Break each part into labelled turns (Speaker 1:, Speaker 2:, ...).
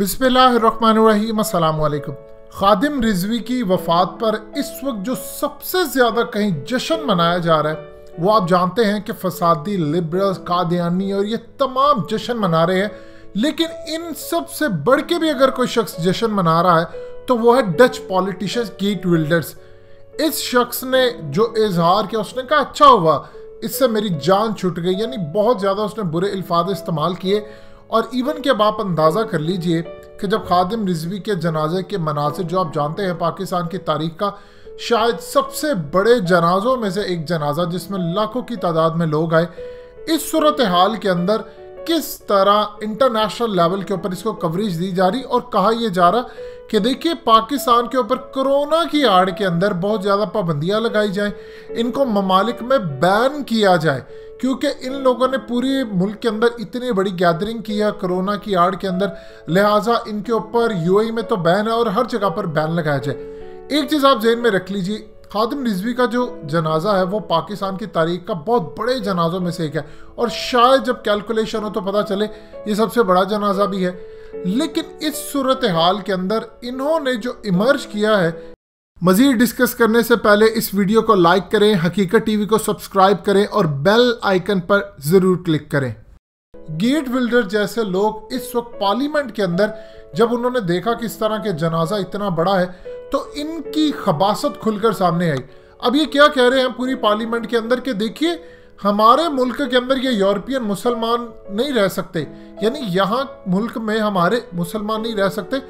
Speaker 1: बिस्मिल्लाहिर्रहमानिर्रहीम अस्सलाम वालेकुम। खादिम रिजवी की वफ़ात पर इस वक्त जो सबसे ज़्यादा कहीं जश्न मनाया जा रहा है वो आप जानते हैं कि फसादी, लिबरल्स, कादियानी और ये तमाम जश्न मना रहे हैं। लेकिन इन सब से बढ़ के भी अगर कोई शख्स जश्न मना रहा है तो वो है डच पॉलिटिशियन गेट विल्डर्स। इस शख्स ने जो इजहार किया, उसने कहा अच्छा हुआ इससे मेरी जान छूट गई, यानी बहुत ज़्यादा उसने बुरे अल्फाज इस्तेमाल किए। और इवन के अब आप अंदाज़ा कर लीजिए कि जब खादिम रिजवी के जनाजे के मनासिर, जो आप जानते हैं पाकिस्तान की तारीख का शायद सबसे बड़े जनाजों में से एक जनाजा जिसमें लाखों की तादाद में लोग आए, इस सूरत हाल के अंदर किस तरह इंटरनेशनल लेवल के ऊपर इसको कवरेज दी जा रही और कहा यह जा रहा कि देखिए पाकिस्तान के ऊपर कोरोना की आड़ के अंदर बहुत ज़्यादा पाबंदियां लगाई जाएं, इनको ममालिक में बैन किया जाए, क्योंकि इन लोगों ने पूरे मुल्क के अंदर इतनी बड़ी गैदरिंग किया कोरोना की आड़ के अंदर, लिहाजा इनके ऊपर यूएई में तो बैन है और हर जगह पर बैन लगाया जाए। एक चीज़ आप जहन में रख लीजिए, खादिम रिजवी का जो जनाजा है वो पाकिस्तान की तारीख का बहुत बड़े जनाजों में से एक है और शायद जब कैलकुलेशन हो तो पता चले ये सबसे बड़ा जनाजा भी है। लेकिन इस सूरत हाल के अंदर इन्होंने जो इमर्ज किया है, मजीद डिस्कस करने से पहले इस वीडियो को लाइक करें, हकीकत टीवी को सब्सक्राइब करें और बेल आइकन पर ज़रूर क्लिक करें। गेट बिल्डर जैसे लोग इस वक्त पार्लियामेंट के अंदर जब उन्होंने देखा कि इस तरह के जनाजा इतना बड़ा है तो इनकी खबासत खुलकर सामने आई। अब ये क्या कह रहे हैं पूरी पार्लियामेंट के अंदर कि देखिए हमारे मुल्क के अंदर ये यूरोपियन मुसलमान नहीं रह सकते, यानी यहाँ मुल्क में हमारे मुसलमान नहीं रह सकते।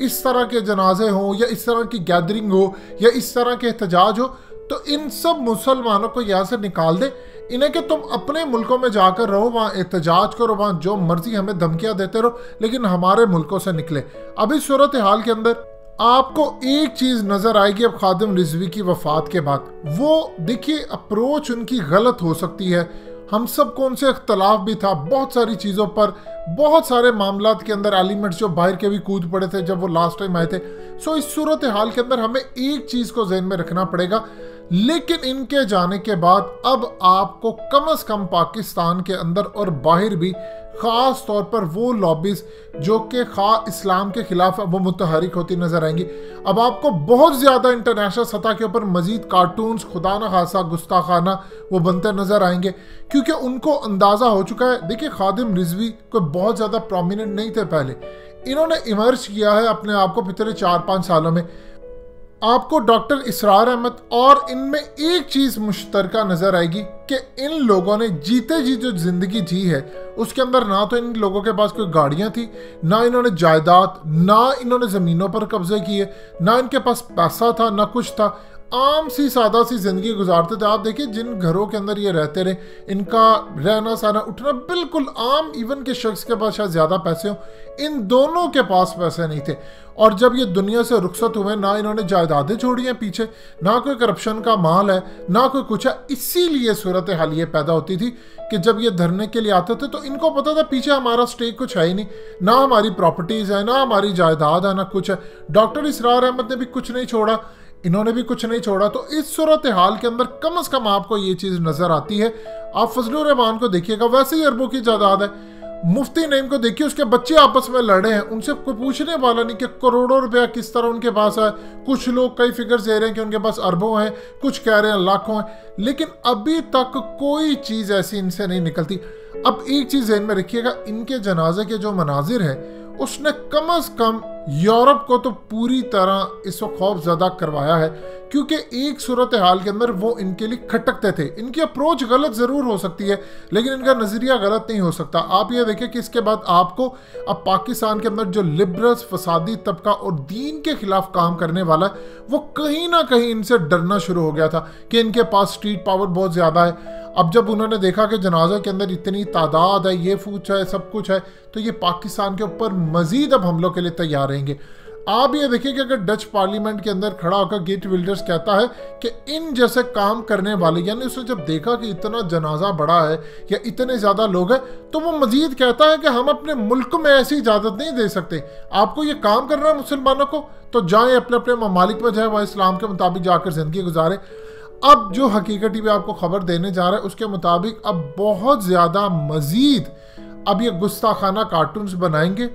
Speaker 1: इस तरह के जनाजे हों या इस तरह की गैदरिंग हो या इस तरह के एहतजाज हो तो इन सब मुसलमानों को यहाँ से निकाल दे, इन्हें कि तुम अपने मुल्कों में जाकर रहो, वहाँ एहतजाज करो, वहाँ जो मर्जी हमें धमकियाँ देते रहो, लेकिन हमारे मुल्कों से निकले। अब इस सूरत हाल के अंदर आपको एक चीज़ नज़र आएगी अब खादिम रिजवी की वफ़ात के बाद, वो देखिए अप्रोच उनकी गलत हो सकती है। हम सबको उनसे इख्तलाफ भी था बहुत सारी चीज़ों पर, बहुत सारे मामलात के अंदर एलिमेंट्स जो बाहर के भी कूद पड़े थे जब वो लास्ट टाइम आए थे। सो इस सूरत हाल के अंदर हमें एक चीज़ को जहन में रखना पड़ेगा, लेकिन इनके जाने के बाद अब आपको कम से कम पाकिस्तान के अंदर और बाहर भी ख़ास तौर पर वो लॉबीज़ जो कि इस्लाम के ख़िलाफ़ वो मुतहरिक होती नज़र आएंगी। अब आपको बहुत ज़्यादा इंटरनेशनल सतह के ऊपर मज़ीद कार्टून्स खुदा न खासा गुस्ताखाना वो बनते नज़र आएंगे, क्योंकि उनको अंदाज़ा हो चुका है। देखिए खादिम रिजवी कोई बहुत ज़्यादा प्रोमिनेंट नहीं थे पहले, इन्होंने इमर्ज किया है अपने आप को पिछले 4-5 सालों में। आपको डॉक्टर इसरार अहमद और इनमें एक चीज़ मुश्तरका नज़र आएगी कि इन लोगों ने जीते जी जो ज़िंदगी जी है उसके अंदर ना तो इन लोगों के पास कोई गाड़ियाँ थी, ना इन्होंने जायदाद, ना इन्होंने ज़मीनों पर कब्जे किए, ना इनके पास पैसा था, ना कुछ था। आम सी सादा सी ज़िंदगी गुजारते थे। आप देखिए जिन घरों के अंदर ये रहते रहे, इनका रहना सहना उठना बिल्कुल आम, इवन के शख्स के पास शायद ज़्यादा पैसे हों, इन दोनों के पास पैसे नहीं थे। और जब ये दुनिया से रुखसत हुए ना इन्होंने जायदादें छोड़ी हैं पीछे, ना कोई करप्शन का माल है, ना कोई कुछ है। इसीलिए सूरत हाल ये पैदा होती थी कि जब ये धरने के लिए आते थे तो इनको पता था पीछे हमारा स्टेक कुछ है ही नहीं, ना हमारी प्रॉपर्टीज़ है, ना हमारी जायदाद है, ना कुछ है। डॉक्टर इसरार अहमद ने भी कुछ नहीं छोड़ा, इन्होंने भी कुछ नहीं छोड़ा। तो इस सूरत हाल के अंदर कम से कम आपको ये चीज़ नज़र आती है। आप फजलुर रहमान को देखिएगा, वैसे ही अरबों की जायदाद है। मुफ्ती नईम को देखिए, उसके बच्चे आपस में लड़े हैं, उनसे कोई पूछने वाला नहीं कि करोड़ों रुपया किस तरह उनके पास है। कुछ लोग कई फिगर्स दे रहे हैं कि उनके पास अरबों हैं, कुछ कह रहे हैं लाखों हैं, लेकिन अभी तक कोई चीज़ ऐसी इनसे नहीं निकलती। अब एक चीज़ ध्यान में रखिएगा, इनके जनाजे के जो मनाजिर हैं उसने कम से कम यूरोप को तो पूरी तरह इस वक्त खौफज़दा करवाया है, क्योंकि एक सूरत हाल के अंदर वो इनके लिए खटकते थे। इनकी अप्रोच गलत ज़रूर हो सकती है लेकिन इनका नज़रिया गलत नहीं हो सकता। आप ये देखें कि इसके बाद आपको अब पाकिस्तान के अंदर जो लिबरल्स, फसादी तबका और दीन के ख़िलाफ़ काम करने वाला है वो कहीं ना कहीं इनसे डरना शुरू हो गया था कि इनके पास स्ट्रीट पावर बहुत ज़्यादा है। अब जब उन्होंने देखा कि जनाजा के अंदर इतनी तादाद है, ये कुछ है, सब कुछ है, तो ये पाकिस्तान के ऊपर मज़ीद अब हमलों के लिए तैयार रहेंगे। आप ये देखिए कि अगर डच पार्लियामेंट के अंदर खड़ा होकर गेट विल्डर्स कहता है कि इन जैसे काम करने वाले, यानी उसने जब देखा कि इतना जनाजा बड़ा है या इतने ज़्यादा लोग हैं, तो वो मज़ीद कहता है कि हम अपने मुल्क में ऐसी इजाज़त नहीं दे सकते। आपको ये काम करना है मुसलमानों को तो जाएँ अपने अपने ममालिक में जाए, वह इस्लाम के मुताबिक जाकर ज़िंदगी गुजारे। अब जो हकीकत टीवी आपको खबर देने जा रहा है उसके मुताबिक अब बहुत ज़्यादा मज़ीद अब ये गुस्ताखाना कार्टून्स बनाएंगे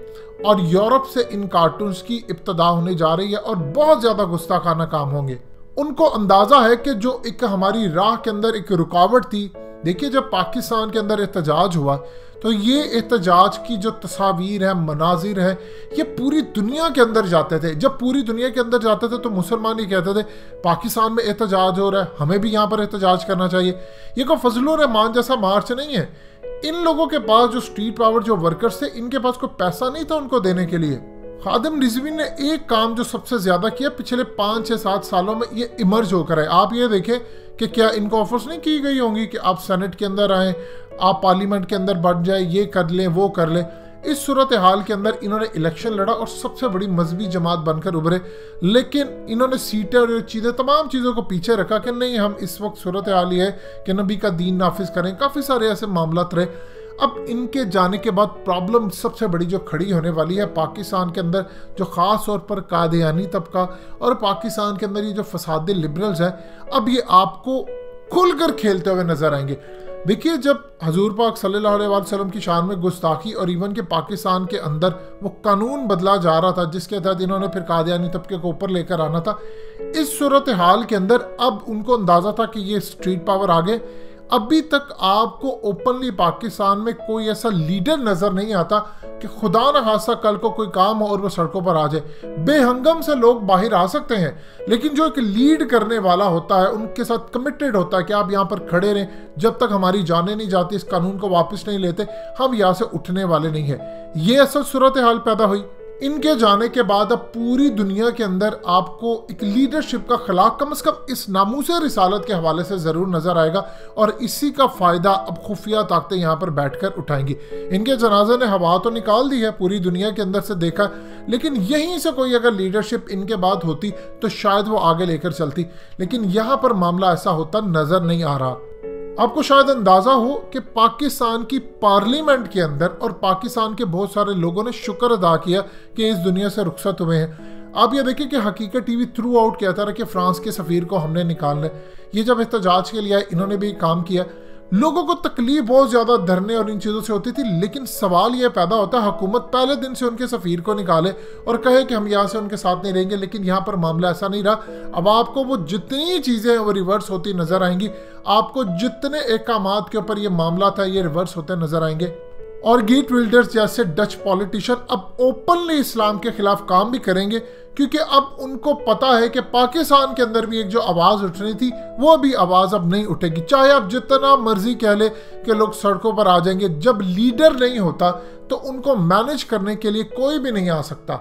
Speaker 1: और यूरोप से इन कार्टून्स की इब्तदा होने जा रही है और बहुत ज़्यादा गुस्ताखाना काम होंगे। उनको अंदाज़ा है कि जो एक हमारी राह के अंदर एक रुकावट थी, देखिए जब पाकिस्तान के अंदर एहतजाज हुआ तो ये एहतजाज की जो तस्वीर है, मनाजिर है, ये पूरी दुनिया के अंदर जाते थे। जब पूरी दुनिया के अंदर जाते थे तो मुसलमान ही कहते थे पाकिस्तान में एहतजाज हो रहा है, हमें भी यहाँ पर एहतजाज करना चाहिए। ये कोई फजलुर रहमान जैसा मार्च नहीं है। इन लोगों के पास जो स्ट्रीट पावर, जो वर्कर्स थे, इनके पास कोई पैसा नहीं था उनको देने के लिए। खादिम रिजवी ने एक काम जो सबसे ज्यादा किया पिछले 5 से 7 सालों में, ये इमर्ज होकर है। आप ये देखें कि क्या इनको ऑफर्स नहीं की गई होंगी कि आप सेनेट के अंदर आए, आप पार्लियामेंट के अंदर बढ़ जाए, ये कर लें, वो कर लें। इस सूरत हाल के अंदर इन्होंने इलेक्शन लड़ा और सबसे बड़ी मजहबी जमात बनकर उभरे, लेकिन इन्होंने सीटें और चीज़ें, तमाम चीज़ों को पीछे रखा कि नहीं, हम इस वक्त सूरत हाल ये है कि नबी का दीन नाफिज करें। काफ़ी सारे ऐसे मामला रहे। अब इनके जाने के बाद प्रॉब्लम सबसे बड़ी जो खड़ी होने वाली है पाकिस्तान के अंदर, जो ख़ास तौर पर कादियानी तबका और पाकिस्तान के अंदर ये जो फसादी लिबरल्स हैं, अब ये आपको खुलकर खेलते हुए नजर आएंगे। देखिए जब हजूर पाक सल्लल्लाहु अलैहि वसल्लम की शान में गुस्ताखी और इवन के पाकिस्तान के अंदर वो कानून बदला जा रहा था जिसके तहत इन्होंने फिर कादियानी तबके को ऊपर लेकर आना था, इस सूरत हाल के अंदर अब उनको अंदाज़ा था कि ये स्ट्रीट पावर आ गए। अभी तक आपको ओपनली पाकिस्तान में कोई ऐसा लीडर नजर नहीं आता कि खुदा न खासा कल को कोई काम हो और वो सड़कों पर आ जाए। बेहंगम से लोग बाहर आ सकते हैं, लेकिन जो एक लीड करने वाला होता है, उनके साथ कमिटेड होता है कि आप यहाँ पर खड़े रहें, जब तक हमारी जानें नहीं जाती, इस कानून को वापस नहीं लेते, हम यहाँ से उठने वाले नहीं है। ये असल सूरत हाल पैदा हुई। इनके जाने के बाद अब पूरी दुनिया के अंदर आपको एक लीडरशिप का खला कम से कम इस नामूस रिसालत के हवाले से ज़रूर नज़र आएगा और इसी का फ़ायदा अब खुफिया ताकतें यहाँ पर बैठकर उठाएंगी। इनके जनाजे ने हवा तो निकाल दी है, पूरी दुनिया के अंदर से देखा, लेकिन यहीं से कोई अगर लीडरशिप इनके बाद होती तो शायद वो आगे लेकर चलती, लेकिन यहाँ पर मामला ऐसा होता नज़र नहीं आ रहा। आपको शायद अंदाज़ा हो कि पाकिस्तान की पार्लियामेंट के अंदर और पाकिस्तान के बहुत सारे लोगों ने शुक्र अदा किया कि इस दुनिया से रुखसत हुए हैं। आप ये देखिए कि हकीकत टीवी थ्रू आउट कहता रहा कि फ्रांस के सफ़ीर को हमने निकालना है। ये जब एहतजाज के लिए आए, इन्होंने भी काम किया। लोगों को तकलीफ बहुत ज़्यादा धरने और इन चीज़ों से होती थी, लेकिन सवाल ये पैदा होता है हुकूमत पहले दिन से उनके सफ़ीर को निकाले और कहे कि हम यहाँ से उनके साथ नहीं रहेंगे, लेकिन यहाँ पर मामला ऐसा नहीं रहा। अब आपको वो जितनी चीज़ें हैं वो रिवर्स होती नज़र आएंगी। आपको जितने एकामात के ऊपर ये मामला था ये रिवर्स होते नज़र आएंगे। और गेट विल्डर्स जैसे डच पॉलिटिशियन अब ओपनली इस्लाम के खिलाफ काम भी करेंगे, क्योंकि अब उनको पता है कि पाकिस्तान के अंदर भी एक जो आवाज़ उठनी थी वो भी आवाज़ अब नहीं उठेगी। चाहे आप जितना मर्जी कह ले कि लोग सड़कों पर आ जाएंगे, जब लीडर नहीं होता तो उनको मैनेज करने के लिए कोई भी नहीं आ सकता।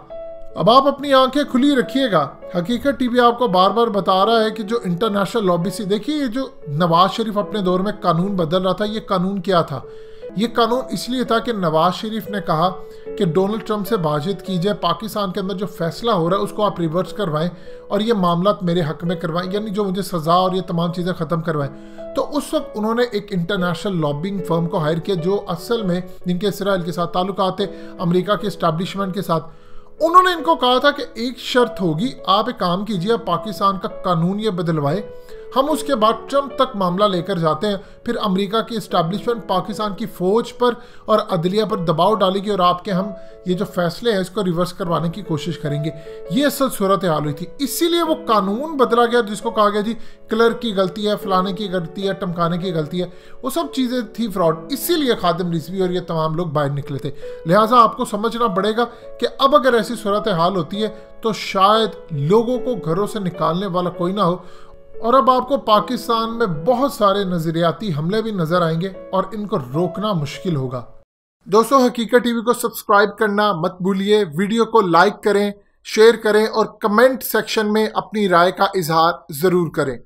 Speaker 1: अब आप अपनी आंखें खुली रखिएगा। हकीकत टीवी आपको बार बार बता रहा है कि जो इंटरनेशनल लॉबी से, देखिए ये जो नवाज शरीफ अपने दौर में कानून बदल रहा था, ये कानून क्या था? ये कानून इसलिए था कि नवाज शरीफ ने कहा कि डोनाल्ड ट्रंप से बातचीत की जाए, पाकिस्तान के अंदर जो फैसला हो रहा है उसको आप रिवर्स करवाएं और ये मामला मेरे हक में करवाएं, यानी जो मुझे सज़ा और ये तमाम चीज़ें ख़त्म करवाएं। तो उस वक्त उन्होंने एक इंटरनेशनल लॉबिंग फर्म को हायर किया जो असल में जिनके इसराइल के साथ ताल्लुकात थे, अमेरिका के इस्टेब्लिशमेंट के साथ। उन्होंने इनको कहा था कि एक शर्त होगी, आप एक काम कीजिए, पाकिस्तान का कानून ये बदलवाएं, हम उसके बाद ट्रंप तक मामला लेकर जाते हैं, फिर अमेरिका की इस्टेब्लिशमेंट पाकिस्तान की फ़ौज पर और अदलिया पर दबाव डालेगी और आपके हम ये जो फैसले हैं इसको रिवर्स करवाने की कोशिश करेंगे। ये असल सूरत हाल हुई थी, इसीलिए वो कानून बदला गया जिसको कहा गया जी क्लर्क की गलती है, फलाने की गलती है, टमकाने की गलती है, वो सब चीज़ें थी फ्रॉड। इसीलिए खादिम रिजवी और ये तमाम लोग बाहर निकले थे। लिहाजा आपको समझना पड़ेगा कि अब अगर ऐसी सूरत हाल होती है तो शायद लोगों को घरों से निकालने वाला कोई ना हो। और अब आपको पाकिस्तान में बहुत सारे नजरियाती हमले भी नजर आएंगे और इनको रोकना मुश्किल होगा। दोस्तों, हकीकत टीवी को सब्सक्राइब करना मत भूलिए, वीडियो को लाइक करें, शेयर करें और कमेंट सेक्शन में अपनी राय का इजहार जरूर करें।